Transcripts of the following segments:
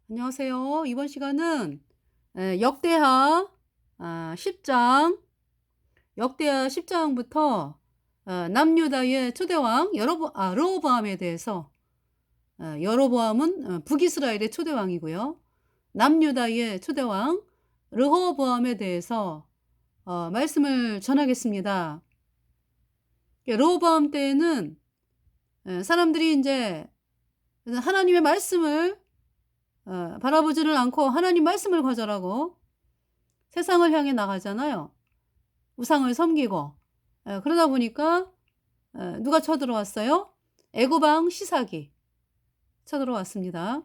안녕하세요. 이번 시간은 역대하 10장, 역대하 10장부터 남유다의 초대왕 르호보암에 대해서, 여로보암은 북이스라엘의 초대왕이고요. 남유다의 초대왕 르호보암에 대해서 말씀을 전하겠습니다. 르호보암 때에는 사람들이 이제 하나님의 말씀을 바라보지를 않고 하나님 말씀을 거절하고 세상을 향해 나가잖아요. 우상을 섬기고. 그러다 보니까 누가 쳐들어왔어요? 애고방 시삭이 쳐들어왔습니다.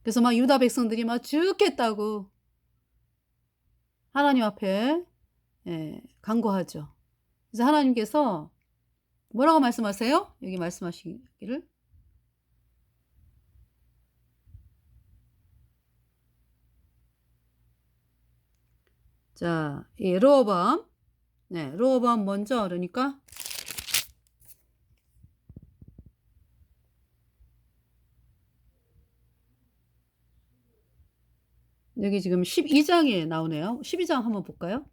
그래서 막 유다 백성들이 막 죽겠다고 하나님 앞에 간구하죠. 그래서 하나님께서 뭐라고 말씀하세요? 여기 말씀하시기를. 자, 이 르호보암 먼저 그러니까 여기 지금 12장에 나오네요. 12장 한번 볼까요?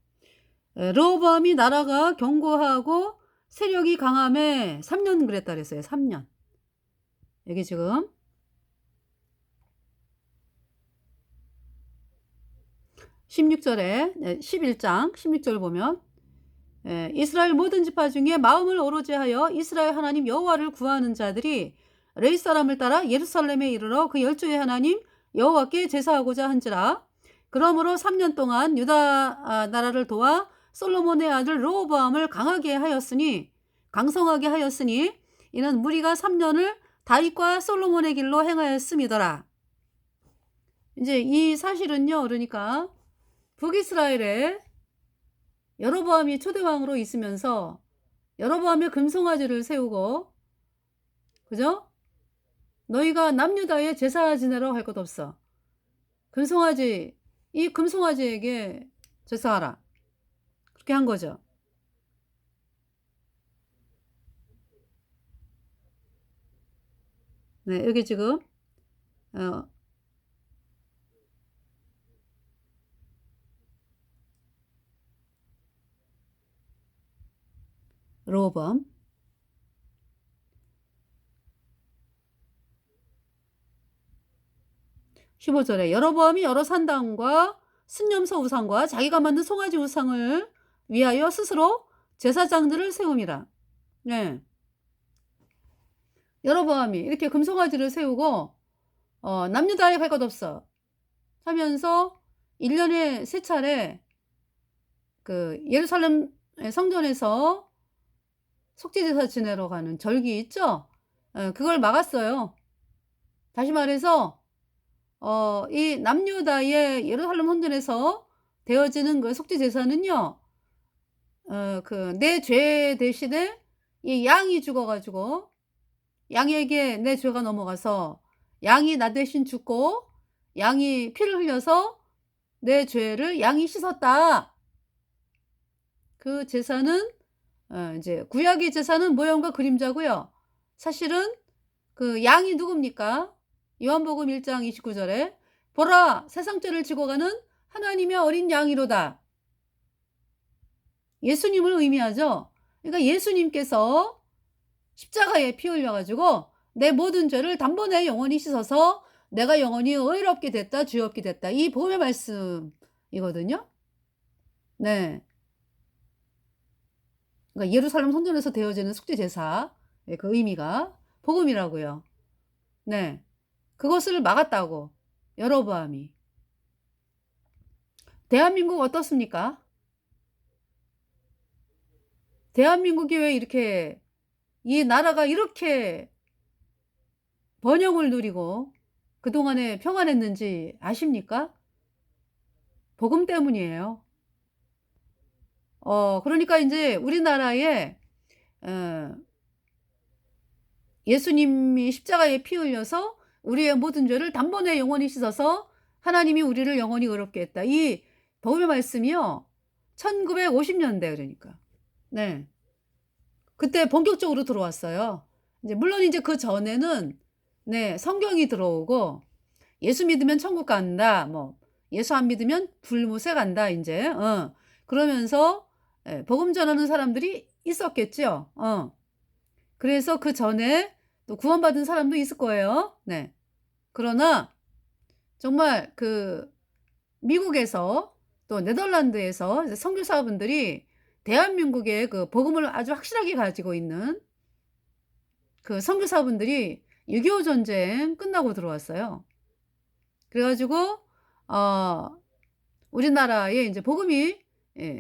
르호보암이 나라가 견고하고 세력이 강함에 3년 그랬다 그랬어요. 3년. 여기 지금 16절에 11장 16절 보면 이스라엘 모든 지파 중에 마음을 오로지 하여 이스라엘 하나님 여호와를 구하는 자들이 레위 사람을 따라 예루살렘에 이르러 그 열조의 하나님 여호와께 제사하고자 한지라. 그러므로 3년 동안 유다 나라를 도와 솔로몬의 아들 르호보암을 강성하게 하였으니 이는 무리가 3년을 다윗과 솔로몬의 길로 행하였음이더라. 이제 이 사실은요, 그러니까 북이스라엘에 여로보암이 초대왕으로 있으면서 여로보암이 금송아지를 세우고, 그죠? 너희가 남유다에 제사 지내러 할 것 없어. 이 금송아지에게 제사하라. 그렇게 한 거죠. 네, 여기 지금 어, 르호보암 15절에 여로보암이 여러 산당과 순념소 우상과 자기가 만든 송아지 우상을 위하여 스스로 제사장들을 세움이라. 네. 여로보암이 이렇게 금송아지를 세우고 남유다에 갈 것 없어 하면서 1년에 3차례 그 예루살렘 성전에서 속죄제사 지내러 가는 절기 있죠? 그걸 막았어요. 다시 말해서 이 남유다의 예루살렘 성전에서 되어지는 그 속죄제사는요, 그 내 죄 대신에 이 양이 죽어가지고 양에게 내 죄가 넘어가서 양이 나 대신 죽고 양이 피를 흘려서 내 죄를 양이 씻었다. 그 제사는 이제 구약의 제사는 모형과 그림자고요. 사실은 그 양이 누굽니까? 요한복음 1장 29절에 보라 세상 죄를 지고 가는 하나님의 어린 양이로다. 예수님을 의미하죠. 그러니까 예수님께서 십자가에 피 흘려가지고 내 모든 죄를 단번에 영원히 씻어서 내가 영원히 의롭게 됐다, 주엽게 됐다. 이 복음의 말씀이거든요. 네. 그러니까 예루살렘 성전에서 되어지는 속죄 제사, 그 의미가 복음이라고요. 네. 그것을 막았다고 여로보암이. 대한민국 어떻습니까? 대한민국이 왜 이렇게 이 나라가 이렇게 번영을 누리고 그동안에 평안했는지 아십니까? 복음 때문이에요. 그러니까 이제 우리나라에 예수님이 십자가에 피 흘려서 우리의 모든 죄를 단번에 영원히 씻어서 하나님이 우리를 영원히 의롭게 했다. 이 복음의 말씀이요. 1950년대 그러니까. 그때 본격적으로 들어왔어요. 이제 물론 이제 그 전에는 네, 성경이 들어오고 예수 믿으면 천국 간다. 뭐 예수 안 믿으면 불못에 간다 인제. 그러면서 복음 전하는 사람들이 있었겠죠. 그래서 그전에 또 구원받은 사람도 있을 거예요. 네. 그러나 정말 그 미국에서 또 네덜란드에서 이제 선교사분들이 대한민국에 그 복음을 아주 확실하게 가지고 있는 그 선교사분들이 6.25 전쟁 끝나고 들어왔어요. 그래 가지고 어 우리나라에 인제 복음이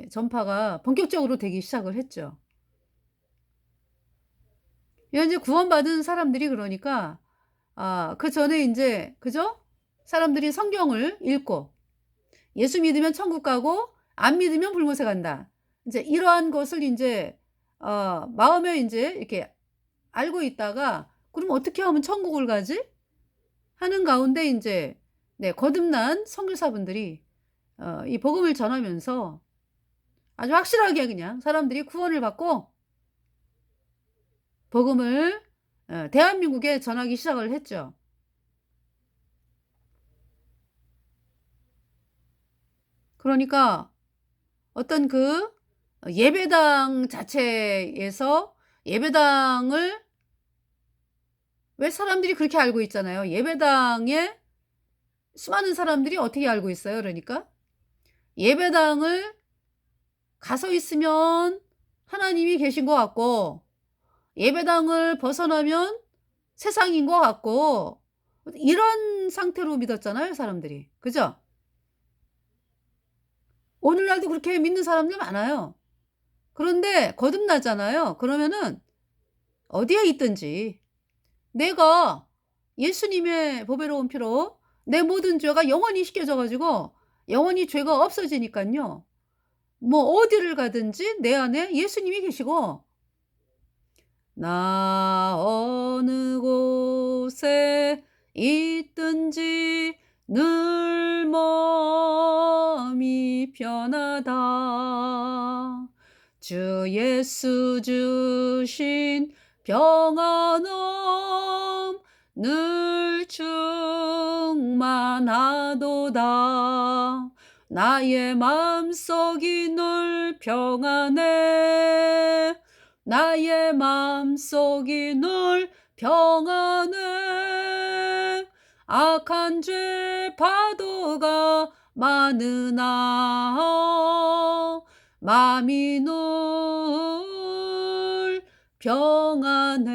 전파가 본격적으로 되기 시작을 했죠. 이제 구원받은 사람들이 그러니까 그전에 인제 그죠? 사람들이 성경을 읽고 예수 믿으면 천국 가고 안 믿으면 불못에 간다. 인제 이러한 것을 인제 마음에 인제 이렇게 알고 있다가 '그럼 어떻게 하면 천국을 가지?' 하는 가운데 인제 네, 거듭난 선교사분들이 이 복음을 전하면서 아주 확실하게 그냥 사람들이 구원을 받고 복음을 대한민국에 전하기 시작을 했죠. 그러니까 어떤 그 예배당 자체에서 예배당을 왜 사람들이 그렇게 알고 있잖아요. 예배당에 수많은 사람들이 어떻게 알고 있어요 그러니까? 예배당을 가서 있으면 하나님이 계신 것 같고 예배당을 벗어나면 세상인 것 같고 이런 상태로 믿었잖아요 사람들이. 그죠? 오늘날도 그렇게 믿는 사람들 많아요. 그런데 거듭나잖아요. 그러면은 어디에 있든지 내가 예수님의 보배로운 피로 내 모든 죄가 영원히 씻겨져 가지고 영원히 죄가 없어지니깐요. 뭐 어디를 가든지 내 안에 예수님이 계시고 나 어느 곳에 있든지 늘 마음이 편하다. 주 예수 주신 평안함 늘 충만하도다. 나의 맘속이 늘 평안해. 나의 맘속이 늘 평안해. 악한 죄 파도가 많으나 맘이 늘 평안해.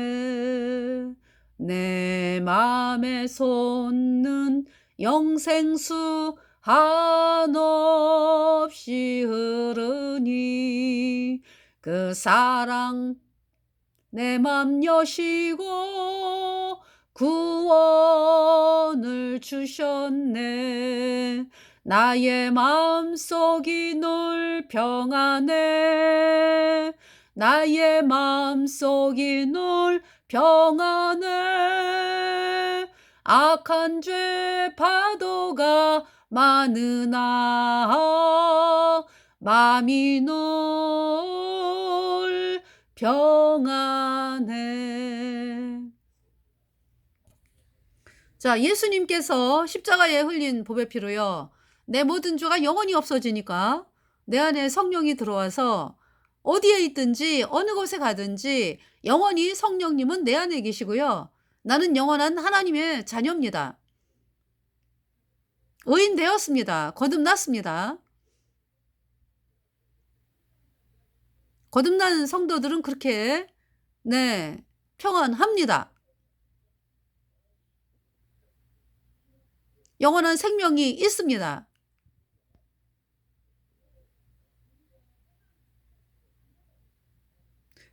내 맘에 솟는 영생수 한없이 흐르니 그 사랑 내 맘 여시고 구원을 주셨네. 나의 마음속이 늘 평안해. 나의 마음속이 늘 평안해. 악한 죄 파도가 많으나 맘이 늘 평안해. 자, 예수님께서 십자가에 흘린 보배 피로요. 내 모든 죄가 영원히 없어지니까 내 안에 성령이 들어와서 어디에 있든지 어느 곳에 가든지 영원히 성령님은 내 안에 계시고요. 나는 영원한 하나님의 자녀입니다. 의인 되었습니다. 거듭났습니다. 거듭난 성도들은 그렇게 네, 평안합니다. 영원한 생명이 있습니다.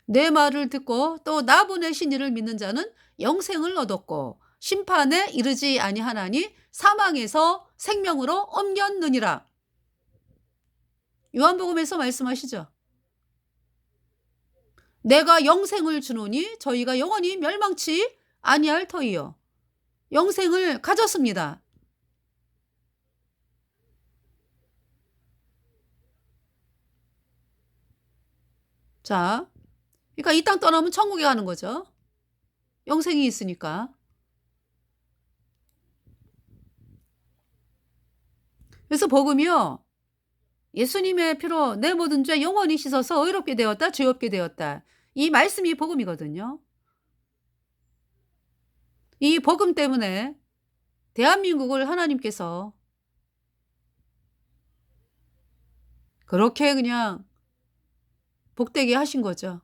내 말을 듣고 또 나 보내신 이를 믿는 자는 영생을 얻었고 심판에 이르지 아니하나니 사망에서 생명으로 옮겼느니라. 요한복음에서 말씀하시죠. 내가 영생을 주노니 저희가 영원히 멸망치 아니할 터이요. 영생을 가졌습니다. 자, 그러니까 이 땅 떠나면 천국에 가는 거죠. 영생이 있으니까. 그래서 복음이요. 예수님의 피로 내 모든 죄 영원히 씻어서 의롭게 되었다. 죄 없게 되었다. 이 말씀이 복음이거든요. 이 복음 때문에 대한민국을 하나님께서 그렇게 그냥 복되게 하신 거죠.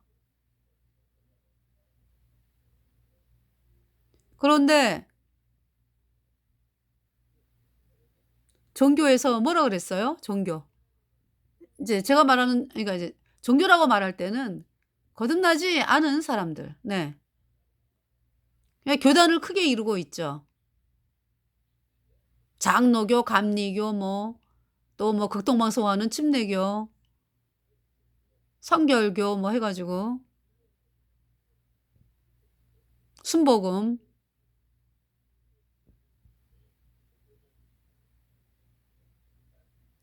그런데 종교에서 뭐라 그랬어요? 종교. 이제 제가 말하는 그러니까 이제 종교라고 말할 때는 거듭나지 않은 사람들. 네. 그냥 교단을 크게 이루고 있죠. 장로교, 감리교 뭐 또 뭐 극동방송하는 침례교, 성결교 뭐 해 가지고 순복음.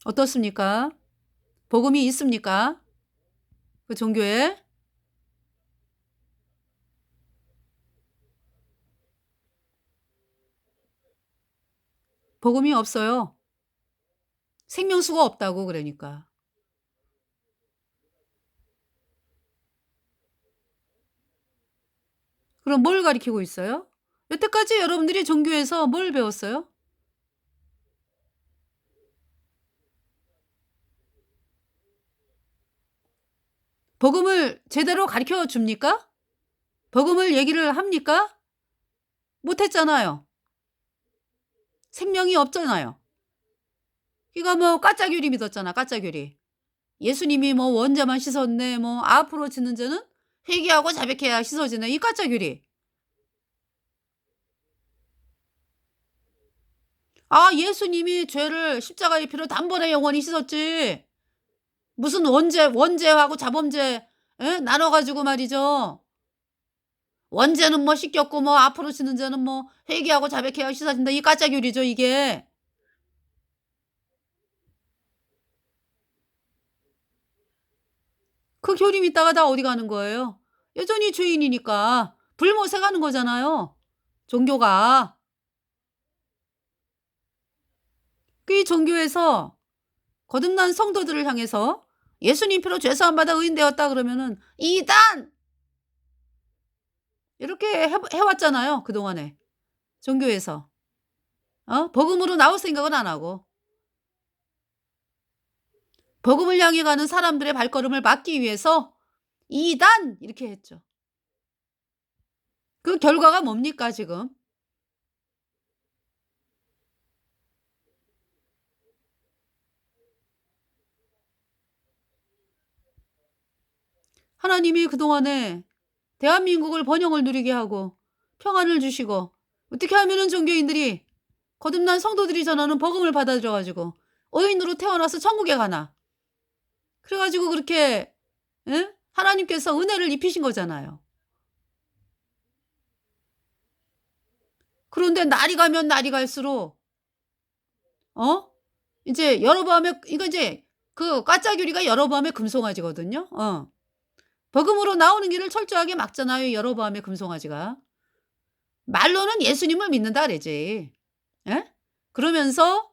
어떻습니까? 복음이 있습니까? 그 종교에? 복음이 없어요. 생명수가 없다고 그러니까. 그럼 뭘 가리키고 있어요? 여태까지 여러분들이 종교에서 뭘 배웠어요? 복음을 제대로 가르쳐 줍니까? 복음을 얘기를 합니까? 못 했잖아요. 생명이 없잖아요. 그러니까 뭐 까짜귀리 믿었잖아, 까짜귀리. 예수님이 뭐 원자만 씻었네, 뭐 앞으로 짓는 자는 회개하고 자백해야 씻어지네. 이 까짜귀리. 아, 예수님이 죄를 십자가의 피로 단번에 영원히 씻었지. 무슨 원죄하고 자범죄 나눠 가지고 말이죠. 원죄는 뭐 씻겼고 뭐 앞으로 짓는 자는 뭐 회개하고 자백해야 씻어진다. 이 까짜귀리죠, 이게. 그 교리 믿다가 다 어디 가는 거예요? 여전히 죄인이니까 불못에 가는 거잖아요, 종교가. 그 종교에서 거듭난 성도들을 향해서 예수님 피로 죄 사함 받아 의인 되었다 그러면은 이단 이렇게 해 왔잖아요, 그동안에 종교에서. 복음으로 나올 생각은 안 하고 복음을 향해 가는 사람들의 발걸음을 막기 위해서 이단 이렇게 했죠. 그 결과가 뭡니까 지금? 하나님이 그동안에 대한민국을 번영을 누리게 하고 평안을 주시고 어떻게 하면은 종교인들이 거듭난 성도들이 전하는 복음을 받아들여 가지고 의인으로 태어나서 천국에 가나. 그래 가지고 그렇게 하나님께서 은혜를 입히신 거잖아요. 그런데 날이 가면 날이 갈수록 어 이제 여로보암의 이거 이제 그 까짜귀리가 여로보암의 금송아지거든요. 복음으로 나오는 길을 철저하게 막잖아요, 여로보암의 금송아지가. 말로는 예수님을 믿는다 그러지. 예? 그러면서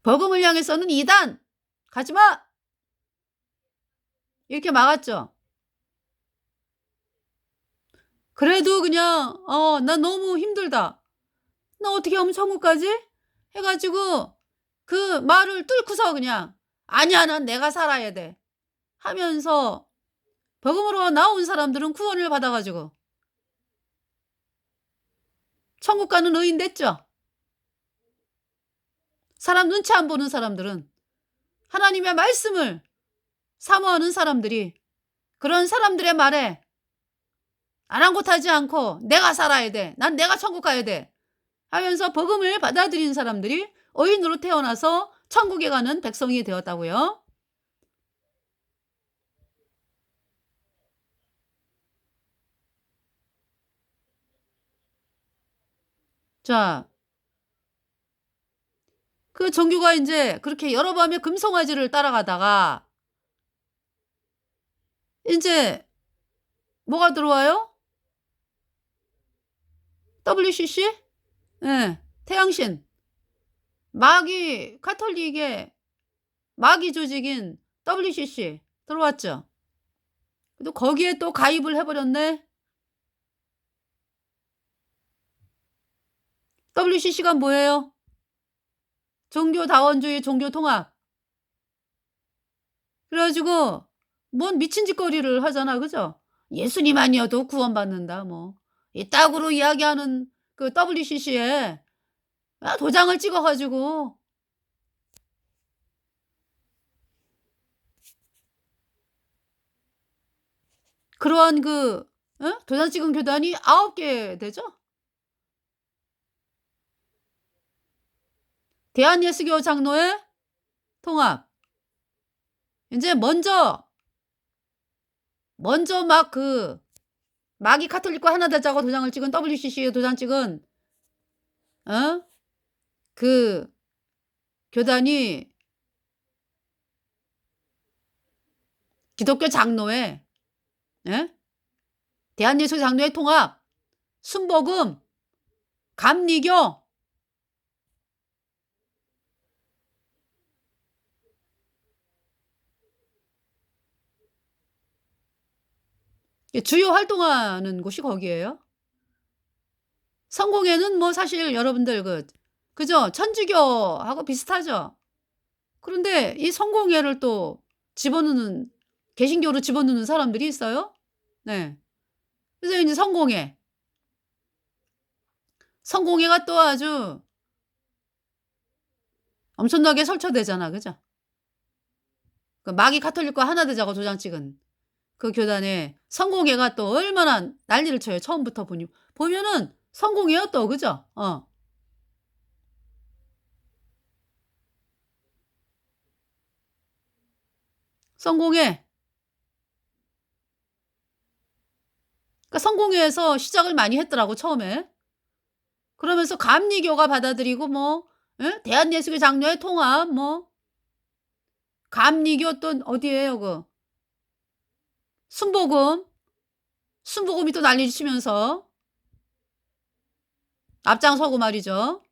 복음을 향해서는 이단 가지 마. 이렇게 막았죠. 그래도 그냥 나 너무 힘들다. 나 어떻게 하면 천국 가지? 해 가지고 그 말을 뚫고서 그냥 "아니야. 난 내가 살아야 돼." 하면서 복음으로 나온 사람들은 구원을 받아 가지고 천국 가는 의인 됐죠. 사람 눈치 안 보는 사람들은 하나님의 말씀을 사모하는 사람들이 그런 사람들의 말에 아랑곳하지 않고 '내가 살아야 돼. 난 내가 천국 가야 돼.' 하면서 복음을 받아들인 사람들이 의인으로 태어나서 천국에 가는 백성이 되었다고요. 자, 그 종교가 인제 그렇게 여러 밤의 금송아지를 따라가다가 인제 뭐가 들어와요? WCC? 예. 태양신, 마귀 카톨릭의 마귀 조직인 WCC 들어왔죠. 또 거기에 또 가입을 해버렸네. WCC가 뭐예요? 종교다원주의 종교통합. 그래가지고 뭔 미친 짓거리를 하잖아. 그죠? 예수님 아니어도 구원받는다. 뭐 이따구로 이야기하는 그 WCC에 도장을 찍어가지고 그러한 도장 찍은 교단이 9개 되죠? 대한예수교 장로회 통합. 이제 먼저 막 마귀 카톨릭과 하나 되자고 도장을 찍은 WCC에 도장 찍은 그 교단이 기독교 장로회, 예? 대한예수교 장로회 통합, 순복음, 감리교, 주요 활동하는 곳이 거기에요. 성공회는 뭐 사실 여러분들 그죠? 천주교하고 비슷하죠. 그런데 이 성공회를 또 집어넣는 개신교로 집어넣는 사람들이 있어요. 네. 그래서 이제 성공회가 또 아주 엄청나게 설쳐되잖아. 그죠? 그 마귀 카톨릭과 하나 되자고 도장 찍은 그 교단에 성공회가 또 얼마나 난리를 쳐요. 처음부터 보면은 성공회요 또. 그죠? 성공회. 그러니까 성공회에서 시작을 많이 했더라고 처음에. 그러면서 감리교가 받아들이고 뭐 대한예수교 장로회 통합 뭐 감리교 또 어디예요 순복음이 또 난리 치면서 앞장서고 말이죠.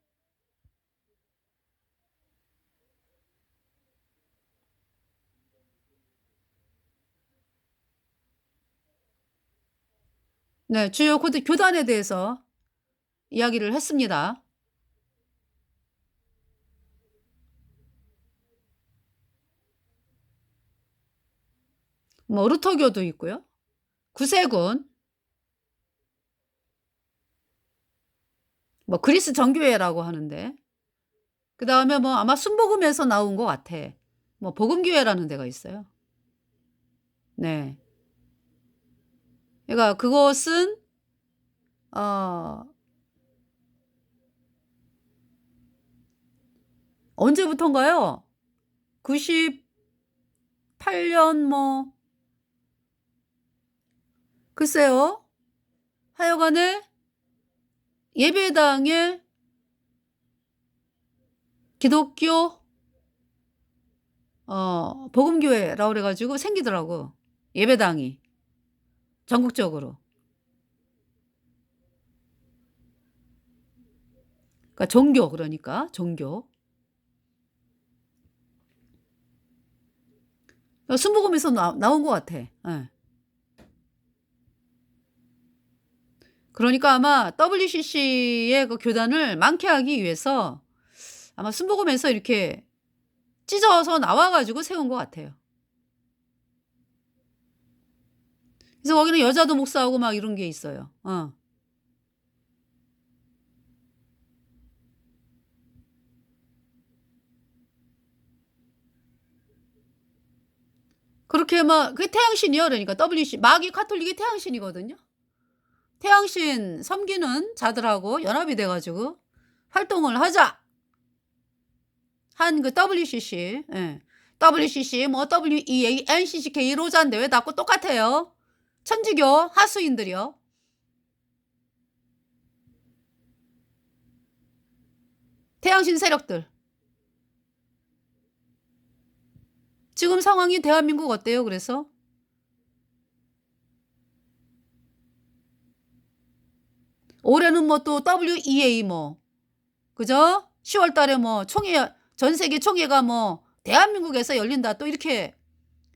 네, 주요 교단에 대해서 이야기를 했습니다. 뭐 루터교도 있고요. 구세군, 뭐 그리스 정교회라고 하는데, 그 다음에 뭐 아마 순복음에서 나온 것 같아. 뭐 복음교회라는 데가 있어요. 네. 그러니까 그것은 언제부턴가요? 98년 뭐 글쎄요. 하여간에 예배당에 기독교 복음교회라고 그래가지고 생기더라고. 예배당이 전국적으로. 그러니까 종교. 순복음에서 나온 것 같아. 예. 그러니까 아마 WCC의 그 교단을 많게 하기 위해서 아마 순복음에서 이렇게 찢어서 나와가지고 세운 것 같아요. 그래서 거기는 여자도 목사하고 막 이런 게 있어요. 그렇게 막 그게 태양신이요. 그러니까 마귀 카톨릭이 태양신이거든요. 태양신 섬기는 자들하고 연합이 돼가지고 활동을 하자 한 그 WCC, 예. WCC 뭐 WEA, NCCK 로자인데 왜 다 똑같아요? 천주교 하수인들이요. 태양신 세력들. 지금 상황이 대한민국 어때요? 그래서 올해는 뭐 또 WEA 뭐 그죠? 10월 달에 뭐 총회, 전 세계 총회가 뭐 대한민국에서 열린다 또 이렇게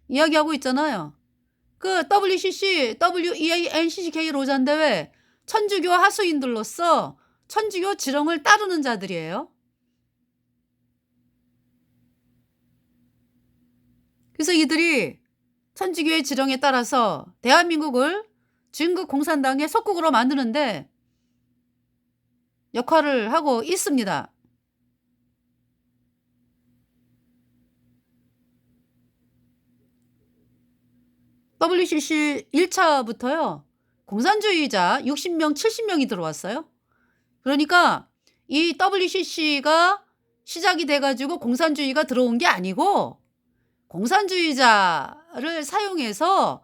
이야기하고 있잖아요. 그 WCC, WEA, NCCK 로잔 대회 천주교 하수인들로서 천주교 지령을 따르는 자들이에요. 그래서 이들이 천주교의 지령에 따라서 대한민국을 중국 공산당의 속국으로 만드는데 역할을 하고 있습니다. WCC 1차부터요. 공산주의자 60명, 70명이 들어왔어요. 그러니까 이 WCC가 시작이 돼가지고 공산주의가 들어온 게 아니고 공산주의자를 사용해서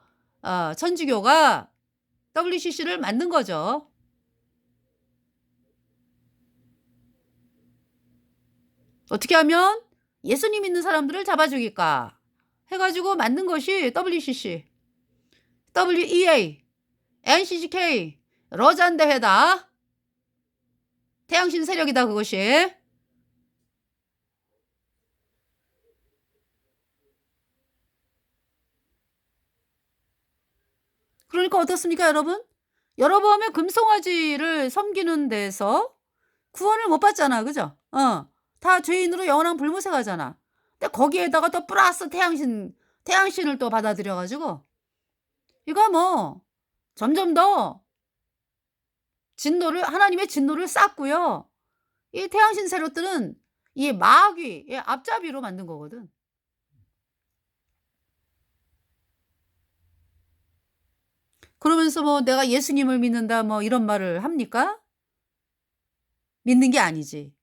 천주교가 WCC를 만든 거죠. 어떻게 하면 예수님 믿는 사람들을 잡아 죽일까 해가지고 만든 것이 WCC, WEA, NCCK, 러잔 대회다. 태양신 세력이다 그것이. 그러니까 어떻습니까 여러분? 여러분의 금송아지를 섬기는 데서 구원을 못 받잖아. 그죠? 다 죄인으로 영원한 불못에 가잖아. 근데 거기에다가 또 플러스 태양신을 또 받아들여 가지고 이거 뭐 점점 더 하나님의 진노를 쌓고요. 이 태양신 세력들은 이 마귀의 앞잡이로 만든 거거든. 그러면서 뭐 내가 예수님을 믿는다 뭐 이런 말을 합니까? 믿는 게 아니지.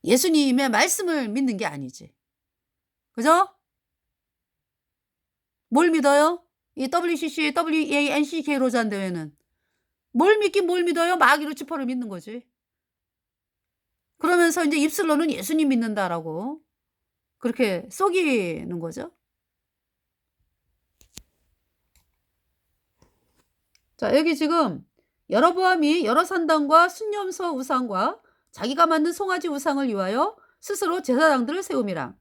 예수님의 말씀을 믿는 게 아니지. 그죠? 뭘 믿어요? 이 WCC, WEA, NCK 로잔 대회는 뭘 믿긴 뭘 믿어요? 마귀 루치퍼를 믿는 거지. 그러면서 이제 입술로는 예수님 믿는다라고 그렇게 속이는 거죠. 자, 여기 지금 여로보암이 여러 산당과 순념소 우상과 자기가 만든 송아지 우상을 위하여 스스로 제사장들을 세움이라.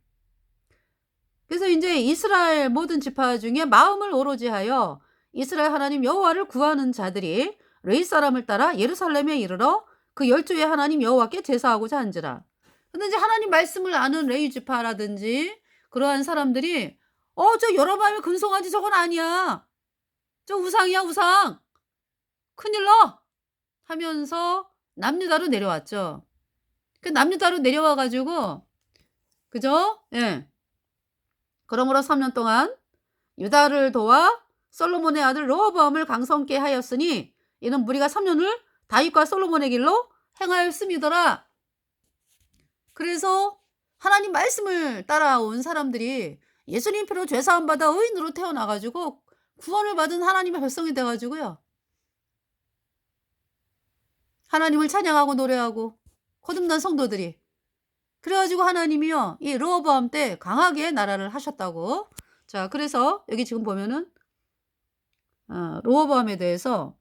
그래서 이제 이스라엘 모든 지파 중에 마음을 오로지 하여 이스라엘 하나님 여호와를 구하는 자들이 레위 사람을 따라 예루살렘에 이르러 그 열조의 하나님 여호와께 제사하고자 한지라. 근데 이제 하나님 말씀을 아는 레위 지파라든지 그러한 사람들이 저 여로보암의 금송아지 저건 아니야. 저 우상이야 우상. 큰일 나 하면서 남유다로 내려왔죠. 그 남유다로 내려와 가지고 그죠? 예. 그러므로 3년 동안 유다를 도와 솔로몬의 아들 르호보암을 강성케 하였으니 이는 무리가 3년을 다윗과 솔로몬의 길로 행하였음이더라. 그래서 하나님 말씀을 따라온 사람들이 예수님 피로 죄사함 받아 의인으로 태어나 가지고 구원을 받은 하나님의 백성이 돼 가지고요. 하나님을 찬양하고 노래하고 거듭난 성도들이 그래 가지고 하나님이요. 이 르호보암 때 강하게 나라를 하셨다고. 자, 그래서 여기 지금 보면은 르호보암에 대해서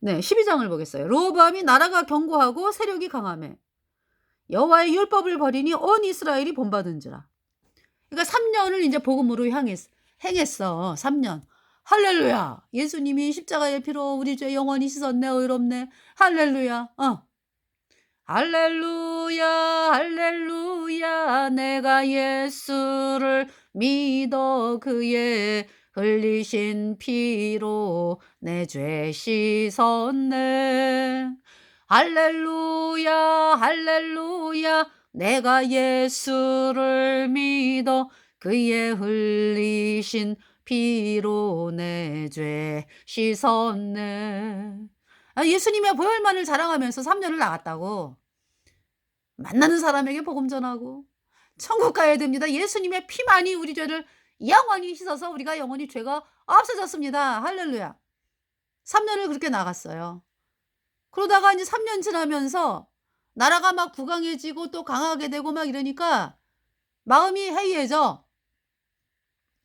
네, 12장을 보겠어요. 르호보암이 나라가 견고하고 세력이 강하매 여호와의 율법을 버리니 온 이스라엘이 본받은지라. 그러니까 3년을 이제 복음으로 행했어. 3년. 할렐루야. 예수님이 십자가의 피로 우리 죄 영원히 씻었네. 의롭네. 할렐루야. 할렐루야. 할렐루야. 내가 예수를 믿어 그의 흘리신 피로 내 죄 씻었네. 할렐루야. 할렐루야. 내가 예수를 믿어 그의 흘리신 피로 내 죄 씻었네. 예수님의 보혈만을 자랑하면서 3년을 나갔다고. 만나는 사람에게 복음 전하고 천국 가야 됩니다. 예수님의 피만이 우리 죄를 영원히 씻어서 우리가 영원히 죄가 없어졌습니다. 할렐루야. 3년을 그렇게 나갔어요. 그러다가 이제 3년 지나면서 나라가 막 부강해지고 또 강하게 되고 막 이러니까 마음이 해이해져.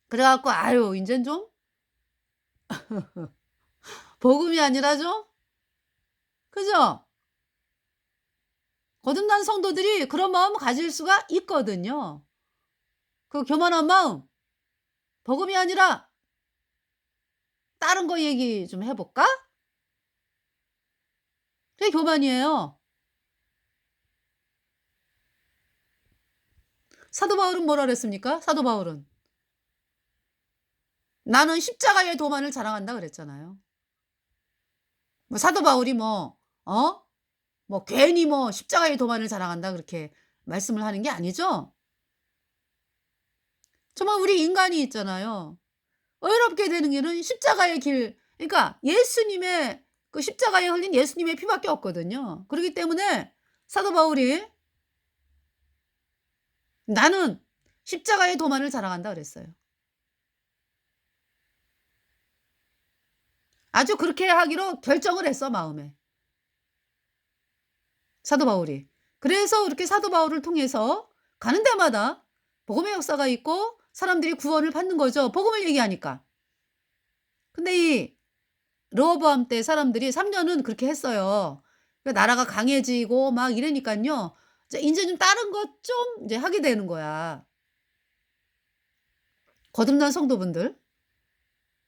그래 갖고 아유 인젠 좀 복음이 아니라 좀 그죠? 거듭난 성도들이 그런 마음을 가질 수가 있거든요. 그 교만한 마음. 복음이 아니라 다른 거 얘기 좀 해 볼까? 그게 교만이에요. 사도 바울은 뭐라 그랬습니까? 사도 바울은 "나는 십자가의 도만을 자랑한다." 그랬잖아요. 뭐 사도 바울이 뭐 뭐 괜히 뭐 "십자가의 도만을 자랑한다." 그렇게 말씀을 하는 게 아니죠. 정말 우리 인간이 있잖아요. 어렵게 되는 길은 십자가의 길, 그러니까 예수님의 그 십자가에 흘린 예수님의 피밖에 없거든요. 그렇기 때문에 사도 바울이 "나는 십자가의 도만을 자랑한다." 그랬어요. 아주 그렇게 하기로 결정을 했어 마음에. 사도 바울이. 그래서 이렇게 사도 바울을 통해서 가는 데마다 복음의 역사가 있고 사람들이 구원을 받는 거죠, 복음을 얘기하니까. 근데 이 르호보암 때 사람들이 3 년은 그렇게 했어요. 그 나라가 강해지고 막 이러니깐요. 이제 인제 좀 다른 것 좀 이제 하게 되는 거야. 거듭난 성도분들.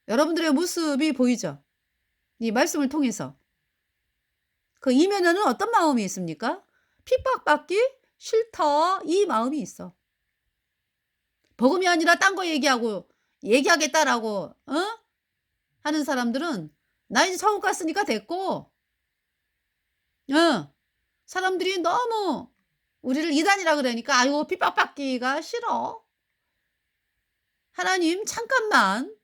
여러분들의 모습이 보이죠? 이 말씀을 통해서. 그 이면에는 어떤 마음이 있습니까? '핍박받기 싫다.' 이 마음이 있어. 복음이 아니라 딴 거 얘기하겠다라고 하는 사람들은 "나 이제 천국 갔으니까 됐고" 어 사람들이 너무 우리를 이단이라 그러니까 "아이고 핍박받기가 싫어. 하나님 잠깐만"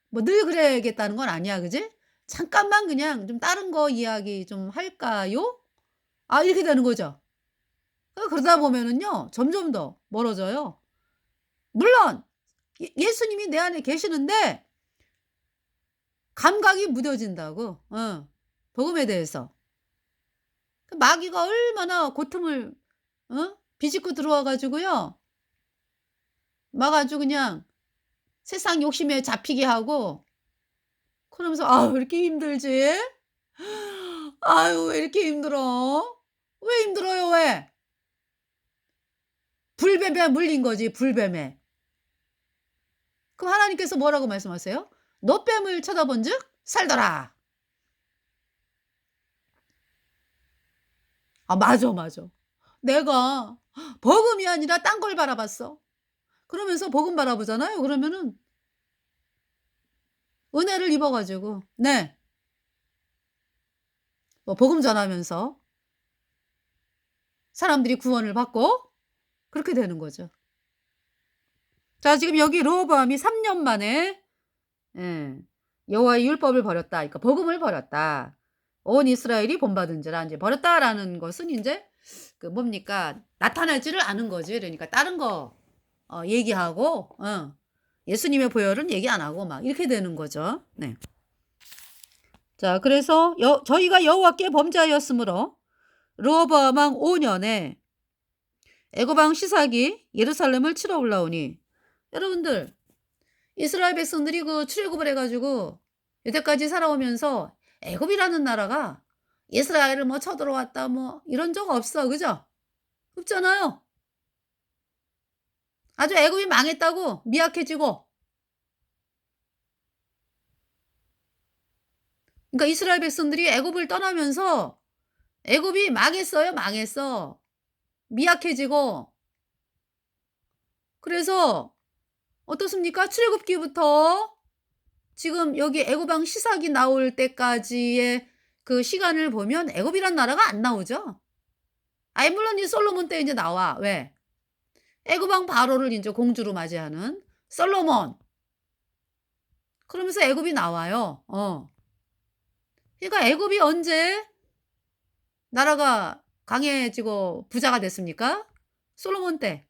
뭐 늘 그래야겠다는 건 아니야. 그지? "잠깐만 그냥 좀 다른 거 이야기 좀 할까요?" 이렇게 되는 거죠. 그러다 보면은요 점점 더 멀어져요. 물론 예수님이 내 안에 계시는데 감각이 무뎌진다고. 복음에 대해서. 그 마귀가 얼마나 고통을 비집고 들어와 가지고요. 막 아주 그냥 세상 욕심에 잡히게 하고 그러면서 '아유 왜 이렇게 힘들지? 아유 왜 이렇게 힘들어? 왜 힘들어요 왜?' 불뱀에 물린 거지 불뱀에. 그럼 하나님께서 뭐라고 말씀하세요? "놋뱀을 쳐다본즉 살더라." 맞아, 맞아. 내가 버금이 아니라 딴 걸 바라봤어. 그러면서 복음 바라보잖아요. 그러면은 은혜를 입어 가지고 네. 뭐 복음 전하면서 사람들이 구원을 받고 그렇게 되는 거죠. 자 지금 여기 르호보암이 3년 만에 예 여호와의 율법을 버렸다. 그러니까 복음을 버렸다. 온 이스라엘이 본받은지라 인제 버렸다라는 것은 인제 그 뭡니까? 나타나지를 않은 거지. 그러니까 다른 거 얘기하고 예수님의 보혈은 얘기 안 하고 막 이렇게 되는 거죠. 네. 자 그래서 저희가 여호와께 범죄하였으므로 르호보암 왕 5 년에 애굽 왕 시삭이 예루살렘을 치러 올라오니 여러분들 이스라엘 백성들이 그 출애굽을 해 가지고 여태까지 살아오면서 애굽이라는 나라가 이스라엘을 뭐 쳐들어왔다 뭐 이런 적 없어. 그죠? 없잖아요. 아주 애굽이 망했다고 미약해지고 그러니까 이스라엘 백성들이 애굽을 떠나면서 애굽이 망했어요, 망했어. 미약해지고 그래서 어떻습니까? 출애굽기부터 지금 여기 애굽 왕 시삭이 나올 때까지의 그 시간을 보면 애굽이란 나라가 안 나오죠. 물론 이 솔로몬 때 인제 나와. 왜? 애굽 왕 바로를 인제 공주로 맞이하는 솔로몬. 그러면서 애굽이 나와요. 그러니까 애굽이 언제 나라가 강해지고 부자가 됐습니까? 솔로몬 때.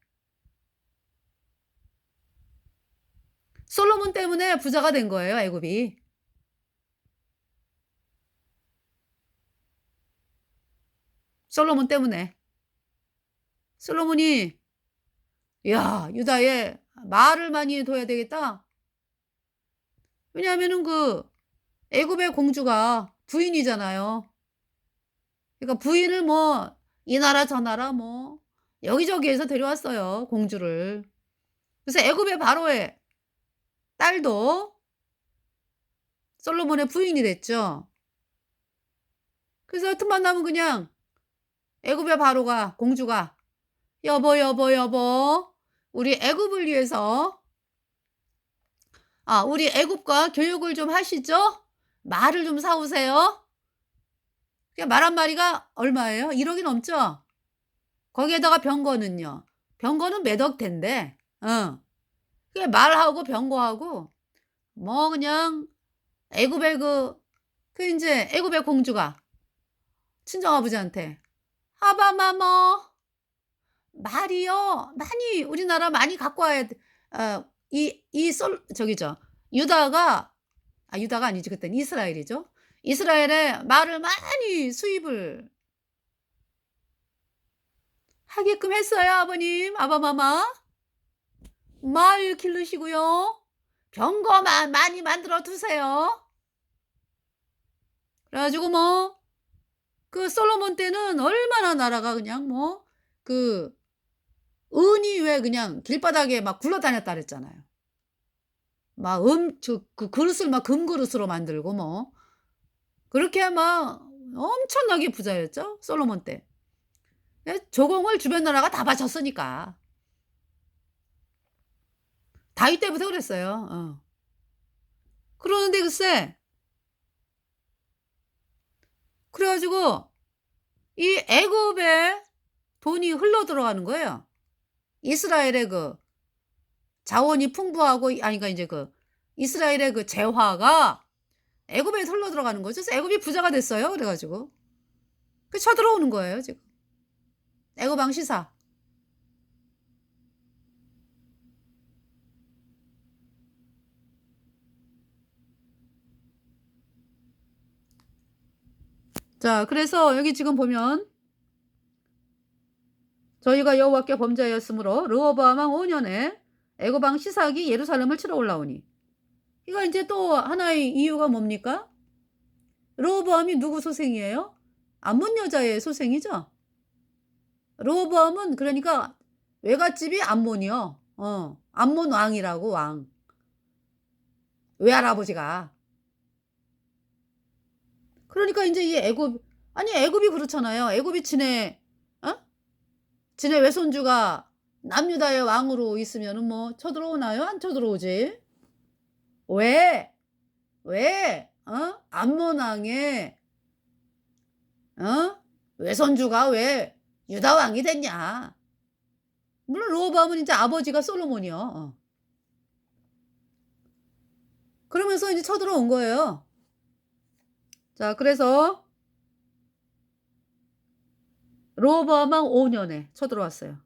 솔로몬 때문에 부자가 된 거예요, 애굽이. 솔로몬 때문에. 솔로몬이 "야 유다에 말을 많이 둬야 되겠다." 왜냐하면은 그 애굽의 공주가 부인이잖아요. 그러니까 부인을 뭐 이 나라 저 나라 뭐 여기저기에서 데려왔어요, 공주를. 그래서 애굽의 바로의 딸도 솔로몬의 부인이 됐죠. 그래서 틈만 나면 그냥 애굽의 바로가 공주가 "여보, 여보, 여보. 우리 애굽을 위해서 우리 애굽과 교육을 좀 하시죠. 말을 좀 사 오세요." 그말 한 마리가 얼마예요? 1억이 넘죠? 거기에다가 병거는요. 병거는 몇 억대인데. 그게 말하고 병거하고 뭐 그냥 애굽의 그 인제 애굽의 공주가 친정아버지한테 "아바마머 말이요. 많이 우리나라 많이 갖고 와야 돼." 이 저기죠. 유다가 유다가 아니지 그땐 이스라엘이죠. 이스라엘에 말을 많이 수입을 하게끔 했어요 아버님, 아바마마. 말 기르시고요. 병거만 많이 만들어 두세요. 그래 가지고 뭐 그 솔로몬 때는 얼마나 나라가 그냥 뭐 그 은이 왜 그냥 길바닥에 막 굴러다녔다 그랬잖아요. 막 그 그릇을 막 금그릇으로 만들고 뭐 그렇게 막 엄청나게 부자였죠 솔로몬 때. 예 조공을 주변 나라가 다 바쳤으니까. 다윗 때부터 그랬어요. 그러는데 글쎄 그래 가지고 이 애굽에 돈이 흘러 들어가는 거예요. 이스라엘의 그 자원이 풍부하고 그러니까 인제 그 이스라엘의 그 재화가 애굽에 흘러 들어가는 거죠. 그래서 애굽이 부자가 됐어요 그래 가지고. 그 쳐들어오는 거예요 지금. 애굽 왕 시사. 자 그래서 여기 지금 보면 "저희가 여호와께 범죄하였으므로 르호보암 왕 5 년에 애굽 왕 시삭이 예루살렘을 치러 올라오니." 이거 인제 또 하나의 이유가 뭡니까? 르호보암이 누구 소생이에요? 암몬 여자의 소생이죠. 르호보암은 그러니까 외갓집이 암몬이요. 암몬 왕이라고 왕. 외할아버지가. 그러니까 인제 이 애굽 아니 애굽이 그렇잖아요. 애굽이 어? 지네 외손주가 남유다의 왕으로 있으면은 뭐 쳐들어오나요? 안 쳐들어오지. 왜? 왜? 암몬 왕의 어? 외손주가 왜 유다 왕이 됐냐. 물론 르호보암은 인제 아버지가 솔로몬이요. 그러면서 이제 쳐들어온 거예요. 자 그래서 르호보암 왕 5 년에 쳐들어왔어요.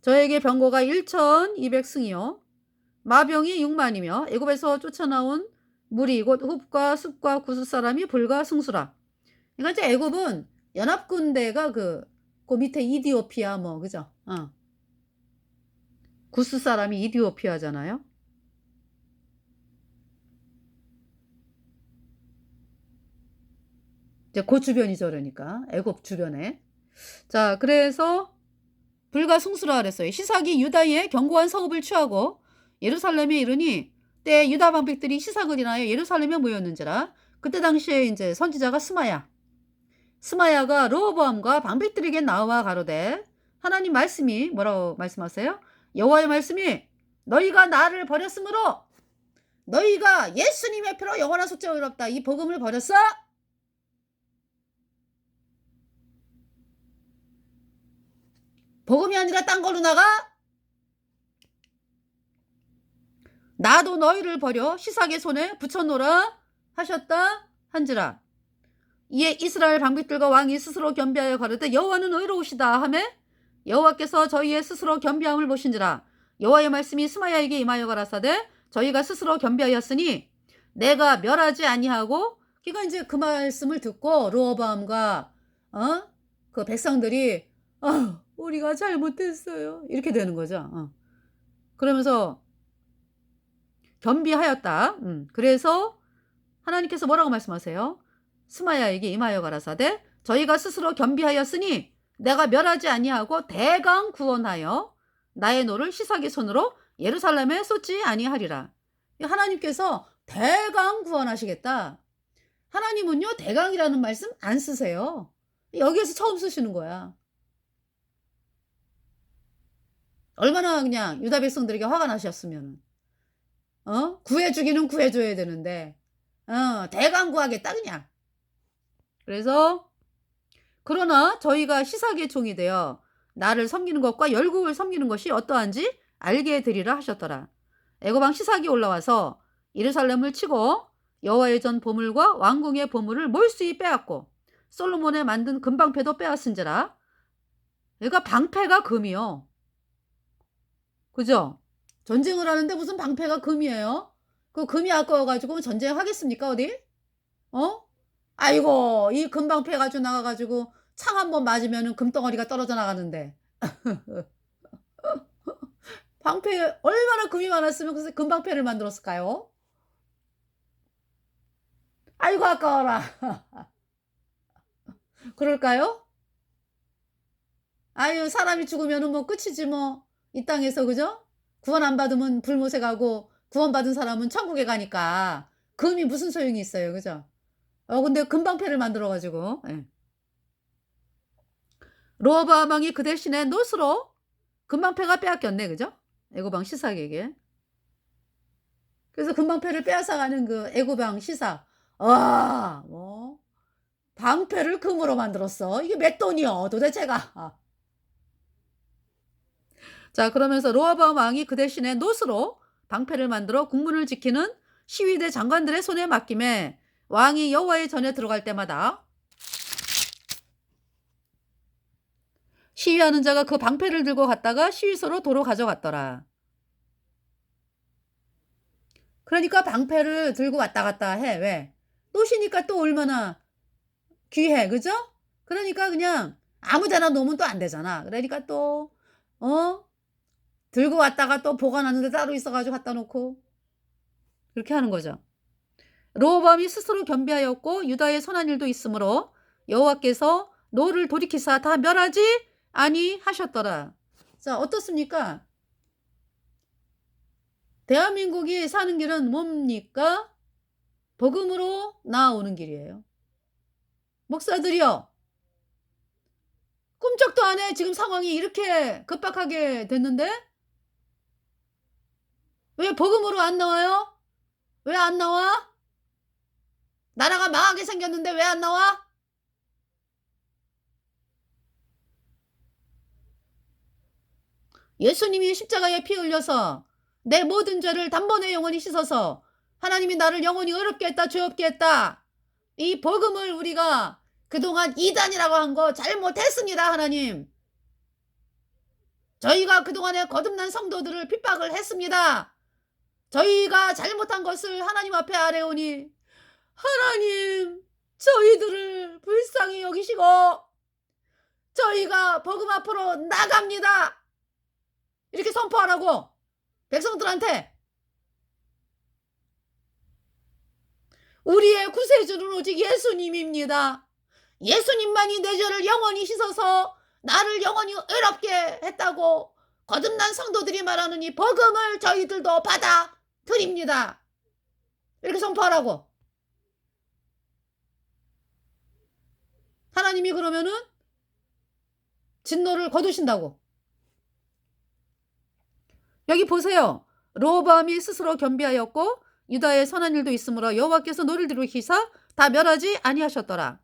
저에게 병거가 1,200 승이요 마병이 6만 이며 애굽에서 쫓아나온 무리 곧 흡과 숲과 구스 사람이 불과 승수라. 그러니까 이제 애굽은 연합군대가 그 밑에 이디오피아 뭐 그죠? 구스 사람이 이디오피아잖아요. 이제 그 주변이죠 그러니까 애굽 주변에. 자 그래서 불과 승수라 그랬어요. 시삭이 유다의 견고한 성읍을 취하고 예루살렘에 이르니 때 유다 방백들이 시삭을 인하여 예루살렘에 모였는지라. 그때 당시에 인제 선지자가 스마야가 르호보암과 방백들에게 나와 가로되 하나님 말씀이 뭐라고 말씀하세요? 여호와의 말씀이 너희가 나를 버렸으므로 너희가 예수님의 피로 영원한 속죄가 의롭다. 이 복음을 버렸어? 복음이 아니라 딴 걸로 나가? 나도 너희를 버려 시삭의 손에 붙여놓으라 하셨다 한지라. 이에 이스라엘 방백들과 왕이 스스로 겸비하여 가로되 여호와는 의로우시다 하매 여호와께서 저희의 스스로 겸비함을 보신지라. 여호와의 말씀이 스마야에게 임하여 가라사대 저희가 스스로 겸비하였으니 내가 멸하지 아니하고. 그러니까 이제 그 말씀을 듣고 르호보암과 그 백성들이 우리가 잘못했어요 이렇게 되는 거죠. 그러면서 겸비하였다. 그래서 하나님께서 뭐라고 말씀하세요? 스마야에게 임하여 가라사대 저희가 스스로 겸비하였으니 내가 멸하지 아니하고 대강 구원하여 나의 노를 시사기 손으로 예루살렘에 쏟지 아니하리라. 하나님께서 대강 구원하시겠다. 하나님은요 대강이라는 말씀 안 쓰세요. 여기에서 처음 쓰시는 거야. 얼마나 그냥 유다 백성들에게 화가 나셨으면 구해주기는 구해줘야 되는데 대강 구하겠다 그냥. 그래서 그러나 저희가 시사기의 종이 되어 나를 섬기는 것과 열국을 섬기는 것이 어떠한지 알게 되리라 하셨더라. 애굽 왕 시삭이 올라와서 예루살렘을 치고 여호와의 전 보물과 왕궁의 보물을 몰수히 빼앗고 솔로몬의 만든 금방패도 빼앗은지라. 그러니까 방패가 금이요. 그죠? 전쟁을 하는데 무슨 방패가 금이에요? 그 금이 아까워가지고 전쟁하겠습니까 어디? 아이고 이 금방패 가지고 나가가지고 창 한번 맞으면은 금덩어리가 떨어져 나가는데 방패 얼마나 금이 많았으면 그래서 금방패를 만들었을까요? 아이고 아까워라. 그럴까요? 아유 사람이 죽으면은 뭐 끝이지 뭐 이 땅에서 그죠? 구원 안 받으면 불못에 가고 구원받은 사람은 천국에 가니까 금이 무슨 소용이 있어요 그죠? 근데 금방패를 만들어 가지고 로브암 왕이 그 대신에 놋으로 금방패가 빼앗겼네 그죠? 애굽 왕 시삭에게. 그래서 금방패를 빼앗아가는 그 애굽 왕 시삭. 뭐 방패를 금으로 만들었어. 이게 몇 돈이요 도대체가. 자 그러면서 로브암 왕이 그 대신에 놋으로 방패를 만들어 국문을 지키는 시위대 장관들의 손에 맡김에 왕이 여호와의 전에 들어갈 때마다 시위하는 자가 그 방패를 들고 갔다가 시위소로 도로 가져갔더라. 그러니까 방패를 들고 왔다 갔다 해. 왜? 놋이니까 또 얼마나 귀해. 그죠? 그러니까 그냥 아무 데나 놓으면 또 안 되잖아. 그러니까 또 들고 왔다가 또 보관하는 데 따로 있어가지고 갖다 놓고 그렇게 하는 거죠. 로보암이 스스로 겸비하였고 유다의 선한 일도 있으므로 여호와께서 노를 돌이키사 다 멸하지 아니하셨더라. 자 어떻습니까? 대한민국이 사는 길은 뭡니까? 복음으로 나아오는 길이에요. 목사들이요. 꿈쩍도 안 해. 지금 상황이 이렇게 급박하게 됐는데 왜 복음으로 안 나와요? 왜 안 나와? 나라가 망하게 생겼는데 왜 안 나와? 예수님이 십자가에 피 흘려서 내 모든 죄를 단번에 영원히 씻어서 하나님이 나를 영원히 의롭게 했다 죄 없게 했다. 이 복음을 우리가 그동안 이단이라고 한 거 잘못했습니다. 하나님. 저희가 그동안에 거듭난 성도들을 핍박을 했습니다. 저희가 잘못한 것을 하나님 앞에 아뢰오니 하나님 저희들을 불쌍히 여기시고 저희가 복음 앞으로 나갑니다. 이렇게 선포하라고 백성들한테. 우리의 구세주는 오직 예수님입니다. 예수님만이 내 죄를 영원히 씻어서 나를 영원히 의롭게 했다고 거듭난 성도들이 말하는 이 복음을 저희들도 받아들입니다. 이렇게 선포하라고. 하나님이 그러면은 진노를 거두신다고. 여기 보세요. 로보암이 스스로 겸비하였고 유다의 선한 일도 있으므로 여호와께서 노를 들이키사 다 멸하지 아니하셨더라.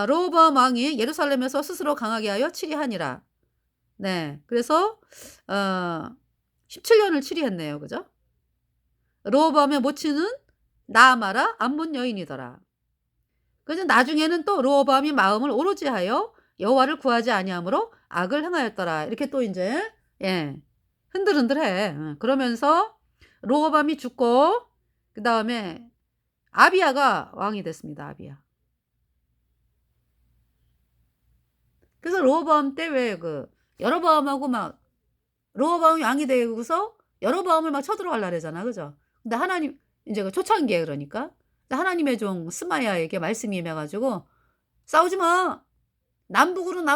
로보암 왕이 예루살렘에서 스스로 강하게 하여 치리하니라. 네, 그래서 17년을 치리했네요. 그죠? 로보암의 모친은 나아마라 암몬 여인이더라. 그래서 나중에는 또 로보암이 마음을 오로지 하여 여호와를 구하지 아니하므로 악을 행하였더라. 이렇게 또 이제 흔들흔들해. 그러면서 로보암이 죽고 그 다음에 아비야가 왕이 됐습니다. 아비야. 그래서 로보암 때 왜 여로보암하고 막 로보암이 왕이 되고서 여로보암을 막 쳐들어가려 그러잖아. 그죠? 근데 하나님 인제 그 초창기에 그러니까. 하나님의 종 스마야에게 말씀이 임해 가지고 "싸우지 마. 남북으로 나